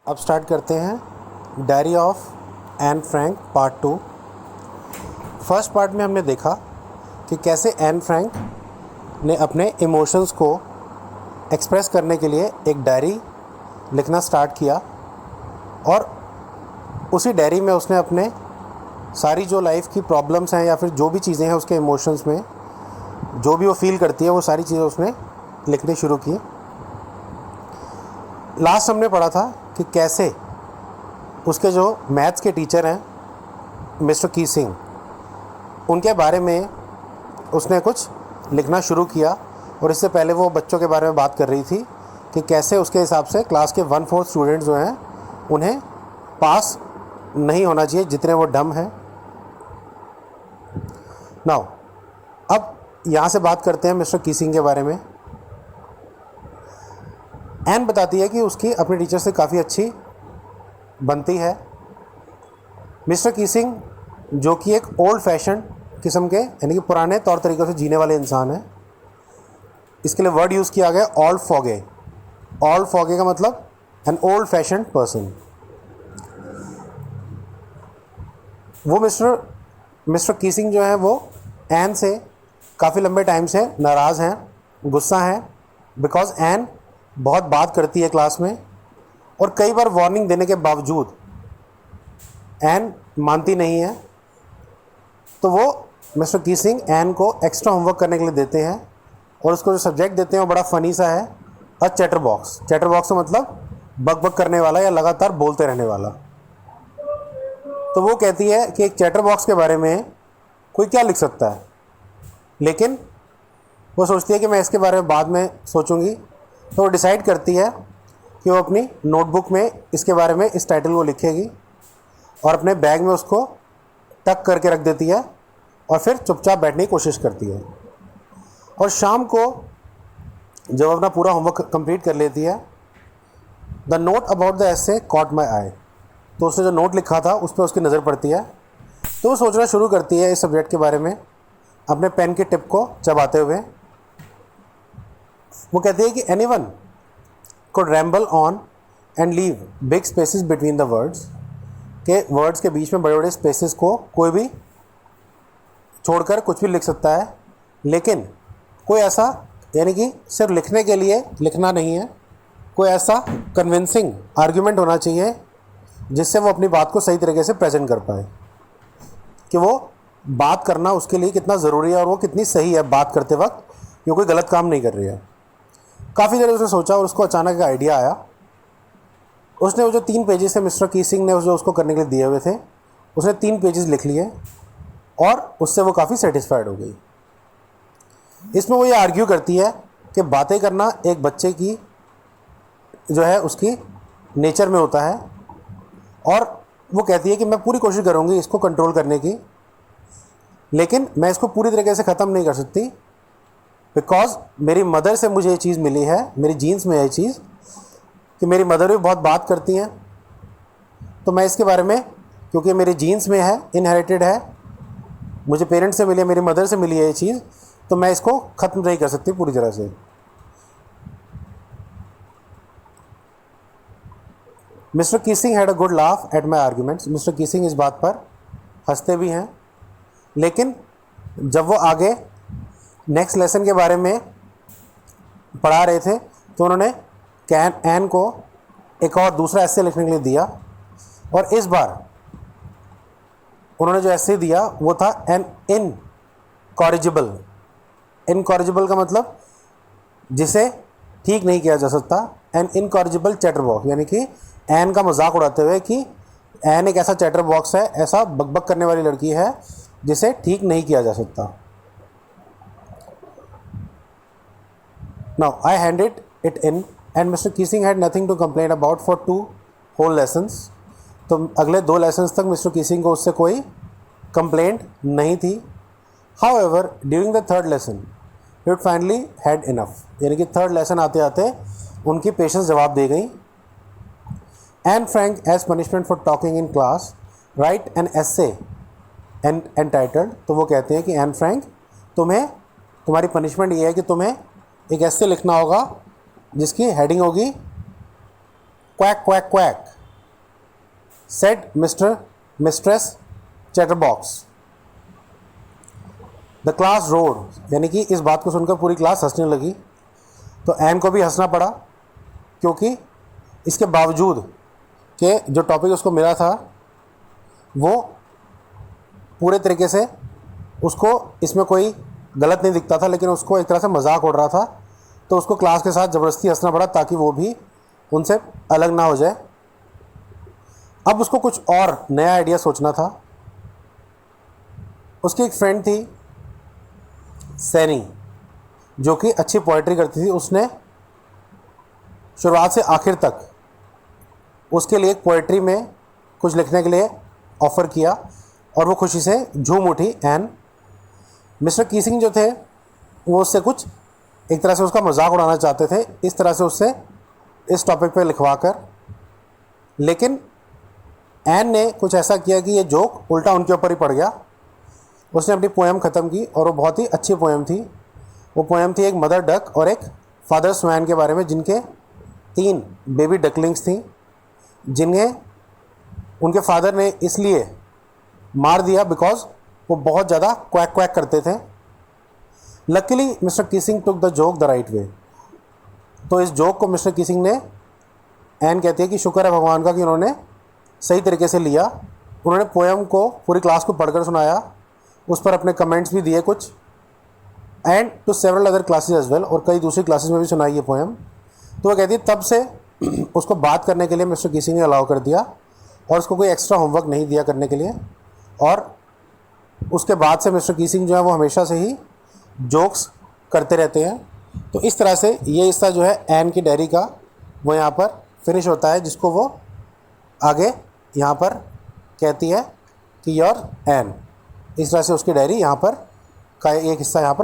अब स्टार्ट करते हैं diary of Anne Frank part 2। First part में हमने देखा कि कैसे एन फ्रैंक ने अपने इमोशंस को एक्सप्रेस करने के लिए एक डायरी लिखना स्टार्ट किया और उसी डायरी में उसने अपने सारी जो लाइफ की प्रॉब्लम्स हैं या फिर जो भी चीज़ें हैं उसके इमोशंस में जो भी वो फील करती है वो सारी चीज़ें उसने लिखनी शुरू की। लास्ट हमने पढ़ा था कि कैसे उसके जो मैथ्स के टीचर हैं मिस्टर कीसिंग, उनके बारे में उसने कुछ लिखना शुरू किया। और इससे पहले वो बच्चों के बारे में बात कर रही थी कि कैसे उसके हिसाब से क्लास के 1/4 स्टूडेंट्स जो हैं उन्हें पास नहीं होना चाहिए जितने वो डम हैं। नाउ अब यहाँ से बात करते हैं मिस्टर कीसिंग के बारे में। एन बताती है कि उसकी अपने टीचर से काफ़ी अच्छी बनती है। मिस्टर कीसिंग जो कि एक ओल्ड फैशन किस्म के यानी कि पुराने तौर तरीक़ों से जीने वाले इंसान हैं, इसके लिए वर्ड यूज़ किया गया ओल्ड फॉगे। ओल्ड फॉगे का मतलब एन ओल्ड फैशन पर्सन। वो मिस्टर कीसिंग जो है वो एन से काफ़ी लंबे टाइम से नाराज़ हैं, गुस्सा हैं, बिकॉज एन बहुत बात करती है क्लास में और कई बार वार्निंग देने के बावजूद एन मानती नहीं है। तो वो मिस्टर कीसिंग एन को एक्स्ट्रा होमवर्क करने के लिए देते हैं और उसको जो सब्जेक्ट देते हैं वो बड़ा फ़नी सा है, अ चैटर बॉक्स। चैटर बॉक्स का मतलब बक बक करने वाला या लगातार बोलते रहने वाला। तो वो कहती है कि एक चैटर बॉक्स के बारे में कोई क्या लिख सकता है, लेकिन वो सोचती है कि मैं इसके बारे में बाद में सोचूंगी। तो वो डिसाइड करती है कि वो अपनी नोटबुक में इसके बारे में इस टाइटल को लिखेगी और अपने बैग में उसको टक करके रख देती है और फिर चुपचाप बैठने की कोशिश करती है। और शाम को जब अपना पूरा होमवर्क कंप्लीट कर लेती है, the note about the essay caught my eye, तो उसने जो नोट लिखा था उस पर उसकी नज़र पड़ती है। तो वो सोचना शुरू करती है इस सब्जेक्ट के बारे में अपने पेन के टिप को चबाते हुए। वो कहती है कि anyone could ramble on and leave big spaces between the words, के वर्ड्स के बीच में बड़े बड़े स्पेसेस को कोई भी छोड़कर कुछ भी लिख सकता है, लेकिन कोई ऐसा यानी कि सिर्फ लिखने के लिए लिखना नहीं है, कोई ऐसा कन्विंसिंग आर्ग्यूमेंट होना चाहिए जिससे वो अपनी बात को सही तरीके से प्रेजेंट कर पाए कि वो बात करना उसके लिए कितना ज़रूरी है और वो कितनी सही है बात करते वक्त, ये कोई गलत काम नहीं कर रही है। काफ़ी देर उसने सोचा और उसको अचानक एक आइडिया आया। उसने वो जो 3 पेजेस है मिस्टर कीसिंग ने जो उसको करने के लिए दिए हुए थे, उसने 3 पेजेस लिख लिए और उससे वो काफ़ी सेटिस्फाइड हो गई। इसमें वो ये आर्ग्यू करती है कि बातें करना एक बच्चे की जो है उसकी नेचर में होता है और वो कहती है कि मैं पूरी कोशिश करूँगी इसको कंट्रोल करने की, लेकिन मैं इसको पूरी तरीके से ख़त्म नहीं कर सकती बिकॉज मेरी मदर से मुझे ये चीज़ मिली है, मेरी जीन्स में ये चीज़ कि मेरी मदर भी बहुत बात करती हैं। तो मैं इसके बारे में, क्योंकि मेरी जीन्स में है, इनहेरिटेड है, मुझे पेरेंट्स से मिली है, मेरी मदर से मिली है ये चीज़, तो मैं इसको ख़त्म नहीं कर सकती पूरी तरह से। Mr Keesing had a good laugh at my arguments. Mr Keesing इस बात पर हंसते भी हैं, लेकिन जब वो आगे नेक्स्ट लेसन के बारे में पढ़ा रहे थे तो उन्होंने एन को एक और दूसरा एस्से लिखने के लिए दिया और इस बार उन्होंने जो एस्से दिया वो था एन इनकॉरिजिबल। इनकॉरिजिबल का मतलब जिसे ठीक नहीं किया जा सकता। एन इनकॉरिजिबल चैटर बॉक्स यानी कि एन का मजाक उड़ाते हुए कि एन एक ऐसा चैटर बॉक्स है, ऐसा बकबक करने वाली लड़की है जिसे ठीक नहीं किया जा सकता। Now I handed it in and Mr. Keesing had nothing to complain about for 2 whole lessons. तो अगले 2 लेसन्स तक मिस्टर कीसिंग को उससे कोई कंप्लेंट नहीं थी। However, during the 3rd lesson, he finally had enough. यानी कि 3rd लेसन आते आते उनकी पेशेंस जवाब दे गई। Anne Frank as punishment for talking in class write an essay entitled, तो वो कहते हैं कि एन फ्रैंक तुम्हारी पनिशमेंट ये है कि तुम्हें एक ऐसे लिखना होगा जिसकी हेडिंग होगी quack quack quack said mistress chatterbox. The class road, यानी कि इस बात को सुनकर पूरी क्लास हंसने लगी। तो एन को भी हंसना पड़ा, क्योंकि इसके बावजूद कि जो टॉपिक उसको मिला था वो पूरे तरीके से उसको इसमें कोई गलत नहीं दिखता था, लेकिन उसको एक तरह से मजाक उड़ रहा था। तो उसको क्लास के साथ ज़बरदस्ती हंसना पड़ा ताकि वो भी उनसे अलग ना हो जाए। अब उसको कुछ और नया आइडिया सोचना था। उसकी एक फ्रेंड थी सैनी, जो कि अच्छी पोइट्री करती थी। उसने शुरुआत से आखिर तक उसके लिए पोइट्री में कुछ लिखने के लिए ऑफ़र किया और वो खुशी से झूम उठी। एंड मिस्टर कीसिंग जो थे वो उससे कुछ एक तरह से उसका मजाक उड़ाना चाहते थे, इस तरह से उससे इस टॉपिक पे लिखवा कर। लेकिन एन ने कुछ ऐसा किया कि ये जोक उल्टा उनके ऊपर ही पड़ गया। उसने अपनी पोएम ख़त्म की और वो बहुत ही अच्छी पोएम थी। वो पोएम थी एक मदर डक और एक फादर स्वैन के बारे में, जिनके 3 बेबी डकलिंग्स थी, जिन्हें उनके फादर ने इसलिए मार दिया बिकॉज वो बहुत ज़्यादा क्वैक क्वैक करते थे। Luckily Mr Keesing took the joke the right way. तो इस जोक को मिस्टर कीसिंग ने, एन कहती है कि शुक्र है भगवान का कि उन्होंने सही तरीके से लिया। उन्होंने पोएम को पूरी क्लास को पढ़कर सुनाया, उस पर अपने कमेंट्स भी दिए कुछ, and to several other classes as well, और कई दूसरी क्लासेस में भी सुनाई ये पोएम। तो वो कहती है तब से उसको बात करने के लिए मिस्टर कीसिंग ने अलाउ कर दिया और उसको कोई एक्स्ट्रा होमवर्क नहीं दिया करने के लिए। और उसके बाद से मिस्टर कीसिंग जो है वो हमेशा से ही जोक्स करते रहते हैं। तो इस तरह से ये हिस्सा जो है एन की डायरी का वो यहाँ पर फिनिश होता है, जिसको वो आगे यहाँ पर कहती है कि योर एन। इस तरह से उसकी डायरी यहाँ पर का एक हिस्सा यहाँ पर